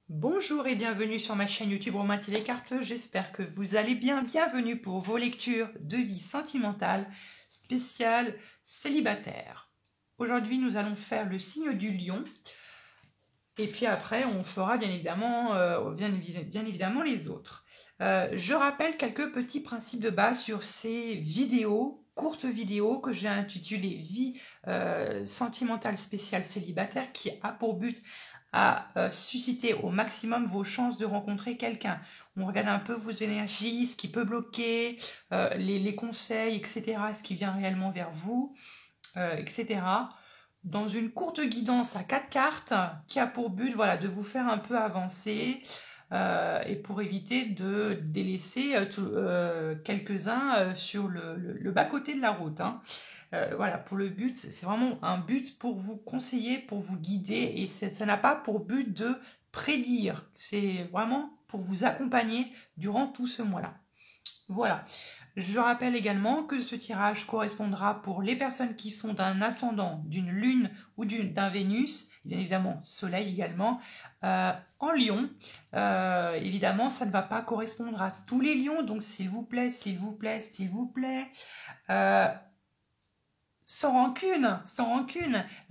Bonjour et bienvenue sur ma chaîne YouTube Romantique les cartes. J'espère que vous allez bien. Bienvenue pour vos lectures de vie sentimentale spéciale célibataire. Aujourd'hui, nous allons faire le signe du lion. Et puis après, on fera bien évidemment les autres. Je rappelle quelques petits principes de base sur ces vidéos, courtes vidéos que j'ai intitulées Vie sentimentale spéciale célibataire, qui a pour but à susciter au maximum vos chances de rencontrer quelqu'un. On regarde un peu vos énergies, ce qui peut bloquer, les conseils, etc., ce qui vient réellement vers vous, etc., dans une courte guidance à 4 cartes qui a pour but de vous faire un peu avancer et pour éviter de délaisser quelques-uns sur le bas-côté de la route. Pour le but, c'est vraiment un but pour vous conseiller, pour vous guider, et ça n'a pas pour but de prédire, c'est vraiment pour vous accompagner durant tout ce mois-là. Voilà. Je rappelle également que ce tirage correspondra pour les personnes qui sont d'un ascendant, d'une lune ou d'un Vénus, bien évidemment soleil également, en lion. Évidemment, ça ne va pas correspondre à tous les lions, donc s'il vous plaît, sans rancune,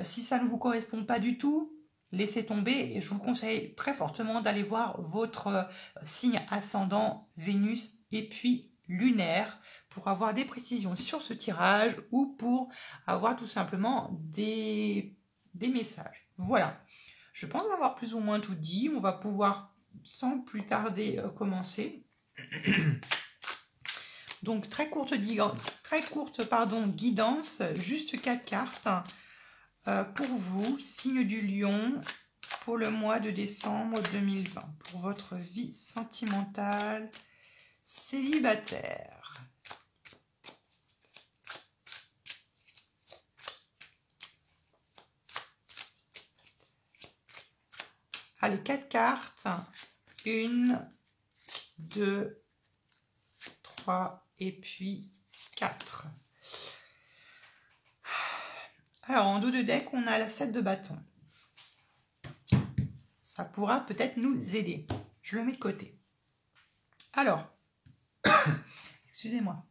si ça ne vous correspond pas du tout, laissez tomber, et je vous conseille très fortement d'aller voir votre signe ascendant Vénus et puis lunaire pour avoir des précisions sur ce tirage ou pour avoir tout simplement des messages. Voilà, je pense avoir plus ou moins tout dit. On va pouvoir sans plus tarder commencer. Donc très courte guidance, juste 4 cartes pour vous, signe du lion, pour le mois de décembre 2020, pour votre vie sentimentale célibataire. Allez, 4 cartes, 1, 2, 3 et puis 4. Alors, en dos de deck, on a la 7 de bâton. Ça pourra peut-être nous aider. Je le mets de côté. Alors, excusez-moi.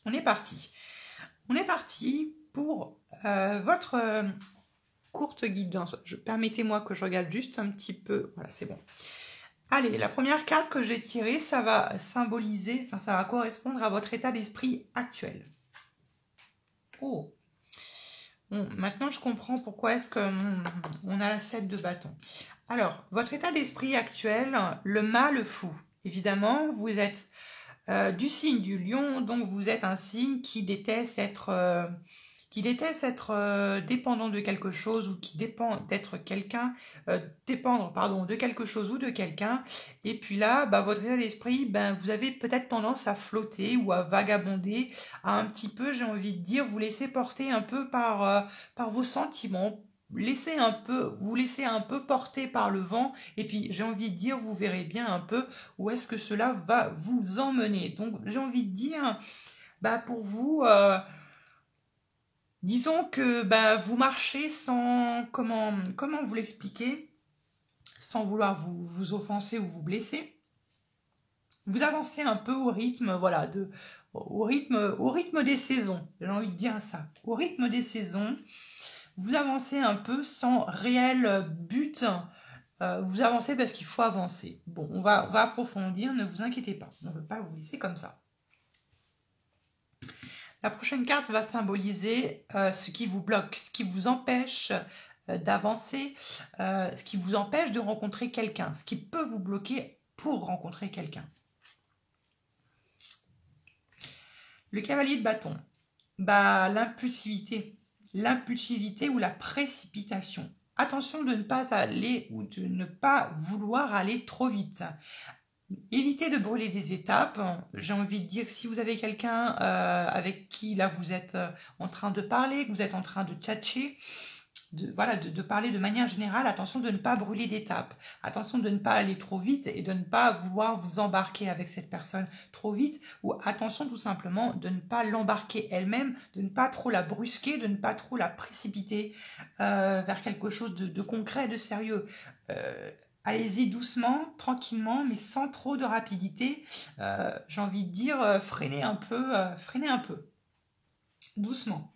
On est parti. On est parti pour votre courte guidance. Permettez-moi que je regarde juste un petit peu. Voilà, c'est bon. Allez, la première carte que j'ai tirée, ça va symboliser, ça va correspondre à votre état d'esprit actuel. Oh. Bon, maintenant je comprends pourquoi est-ce qu'on a la 7 de bâton. Alors, votre état d'esprit actuel, le mâle fou. Évidemment, vous êtes du signe du lion, donc vous êtes un signe qui déteste être dépendant de quelque chose, ou qui dépend d'être quelqu'un, dépendre de quelque chose ou de quelqu'un. Et puis là, votre état d'esprit, vous avez peut-être tendance à flotter ou à vagabonder, à un petit peu, j'ai envie de dire, vous laisser porter un peu par vos sentiments. Vous laissez un peu porter par le vent, et puis j'ai envie de dire, vous verrez bien un peu où est-ce que cela va vous emmener. Donc j'ai envie de dire, pour vous, disons que vous marchez sans, comment vous l'expliquer, sans vouloir vous offenser ou vous blesser. Vous avancez un peu au rythme, au rythme des saisons. J'ai envie de dire ça. Au rythme des saisons, vous avancez un peu sans réel but. Vous avancez parce qu'il faut avancer. Bon, on va approfondir, ne vous inquiétez pas. On ne veut pas vous laisser comme ça. La prochaine carte va symboliser ce qui vous bloque, ce qui vous empêche d'avancer, ce qui vous empêche de rencontrer quelqu'un, ce qui peut vous bloquer pour rencontrer quelqu'un. Le cavalier de bâton, l'impulsivité ou la précipitation. Attention de ne pas aller ou de ne pas vouloir aller trop vite. Évitez de brûler des étapes. J'ai envie de dire, si vous avez quelqu'un avec qui là vous êtes en train de parler, que vous êtes en train de tchatcher, de parler de manière générale. Attention de ne pas brûler d'étapes. Attention de ne pas aller trop vite et de ne pas vouloir vous embarquer avec cette personne trop vite. Ou attention tout simplement de ne pas l'embarquer elle-même, de ne pas trop la brusquer, de ne pas trop la précipiter vers quelque chose de concret, de sérieux. Allez-y doucement, tranquillement, mais sans trop de rapidité. J'ai envie de dire, freinez un peu, doucement.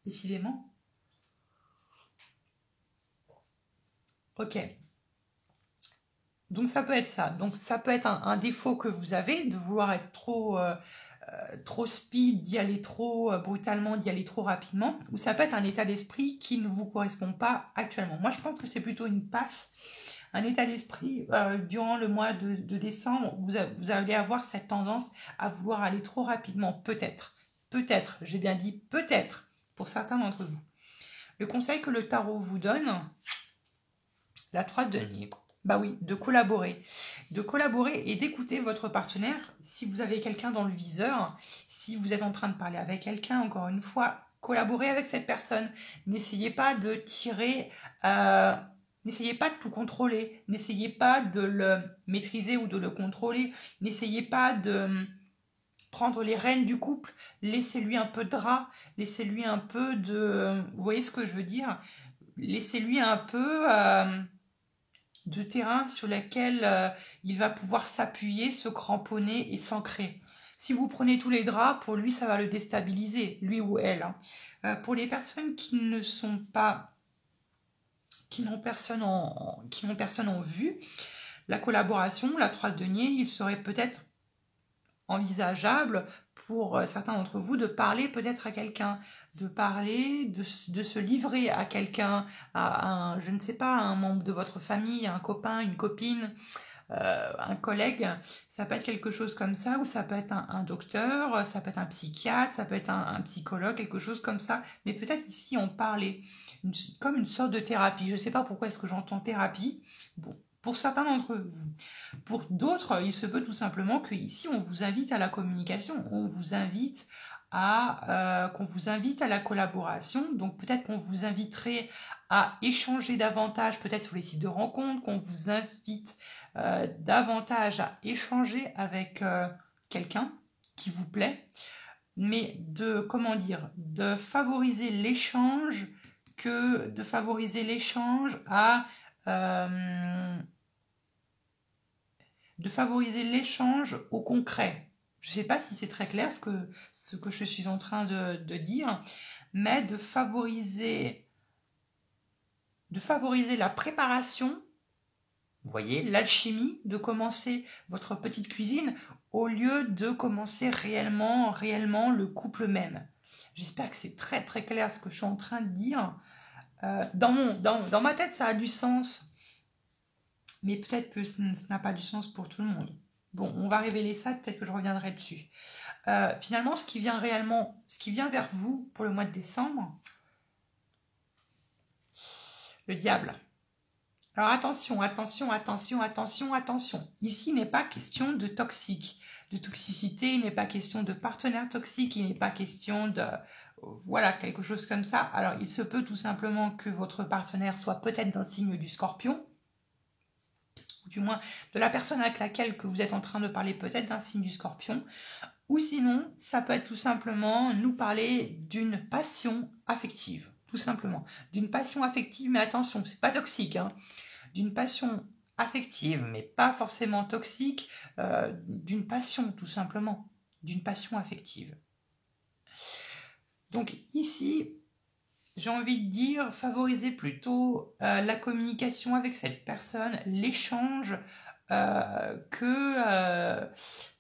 Décidément. Ok. Donc ça peut être ça. Donc ça peut être un défaut que vous avez, de vouloir être trop speed, d'y aller trop brutalement, d'y aller trop rapidement. Ou ça peut être un état d'esprit qui ne vous correspond pas actuellement. Moi, je pense que c'est plutôt une passe, un état d'esprit durant le mois de décembre. Vous allez avoir cette tendance à vouloir aller trop rapidement. Peut-être, j'ai bien dit peut-être, pour certains d'entre vous. Le conseil que le tarot vous donne, la 3 de denier, bah oui, de collaborer et d'écouter votre partenaire. Si vous avez quelqu'un dans le viseur, si vous êtes en train de parler avec quelqu'un, encore une fois, collaborez avec cette personne. N'essayez pas de tirer, n'essayez pas de tout contrôler, n'essayez pas de le maîtriser ou de le contrôler, n'essayez pas de prendre les rênes du couple, laissez-lui un peu de drap, laissez-lui un peu de... Vous voyez ce que je veux dire? Laissez-lui un peu de terrain sur lequel il va pouvoir s'appuyer, se cramponner et s'ancrer. Si vous prenez tous les draps, pour lui, ça va le déstabiliser, lui ou elle. Hein. Pour les personnes qui ne sont pas... qui n'ont personne en vue, la collaboration, la 3 de denier, il serait peut-être envisageable pour certains d'entre vous de parler peut-être à quelqu'un, de parler, de se livrer à quelqu'un, à je ne sais pas, un membre de votre famille, un copain, une copine, un collègue. Ça peut être quelque chose comme ça, ou ça peut être un docteur, ça peut être un psychiatre, ça peut être un psychologue, quelque chose comme ça. Mais peut-être ici on parlait comme une sorte de thérapie. Je ne sais pas pourquoi est-ce que j'entends thérapie. Bon, pour certains d'entre vous. Pour d'autres, il se peut tout simplement qu'ici, on vous invite à la communication, on vous invite qu'on vous invite à la collaboration. Donc peut-être qu'on vous inviterait à échanger davantage, peut-être sur les sites de rencontres, qu'on vous invite davantage à échanger avec quelqu'un qui vous plaît, mais de favoriser l'échange de favoriser l'échange au concret. Je ne sais pas si c'est très clair ce que je suis en train de dire, mais de favoriser la préparation, vous voyez, l'alchimie, de commencer votre petite cuisine au lieu de commencer réellement le couple même. J'espère que c'est très très clair ce que je suis en train de dire. Dans ma tête, ça a du sens. Mais peut-être que ça n'a pas du sens pour tout le monde. Bon, on va révéler ça, peut-être que je reviendrai dessus. Finalement, ce qui vient vers vous pour le mois de décembre, le diable. Alors attention. Ici, il n'est pas question de toxique, de toxicité, il n'est pas question de partenaire toxique, il n'est pas question de... Voilà, quelque chose comme ça. Alors, il se peut tout simplement que votre partenaire soit peut-être d'un signe du Scorpion, ou du moins de la personne avec laquelle que vous êtes en train de parler peut-être d'un signe du Scorpion, ou sinon, ça peut être tout simplement nous parler d'une passion affective, tout simplement. D'une passion affective, mais attention, c'est pas toxique, hein. D'une passion affective, mais pas forcément toxique, d'une passion, tout simplement. D'une passion affective. Donc ici, j'ai envie de dire, favoriser plutôt la communication avec cette personne, l'échange,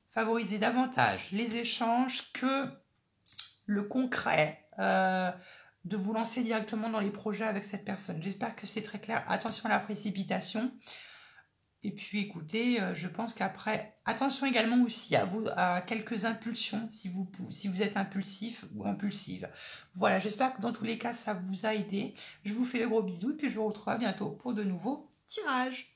favoriser davantage les échanges que le concret, de vous lancer directement dans les projets avec cette personne. J'espère que c'est très clair. Attention à la précipitation. Et puis écoutez, je pense qu'après, attention également aussi à quelques impulsions, si vous êtes impulsif ou impulsive. Voilà, j'espère que dans tous les cas, ça vous a aidé. Je vous fais de gros bisous et puis je vous retrouve à bientôt pour de nouveaux tirages.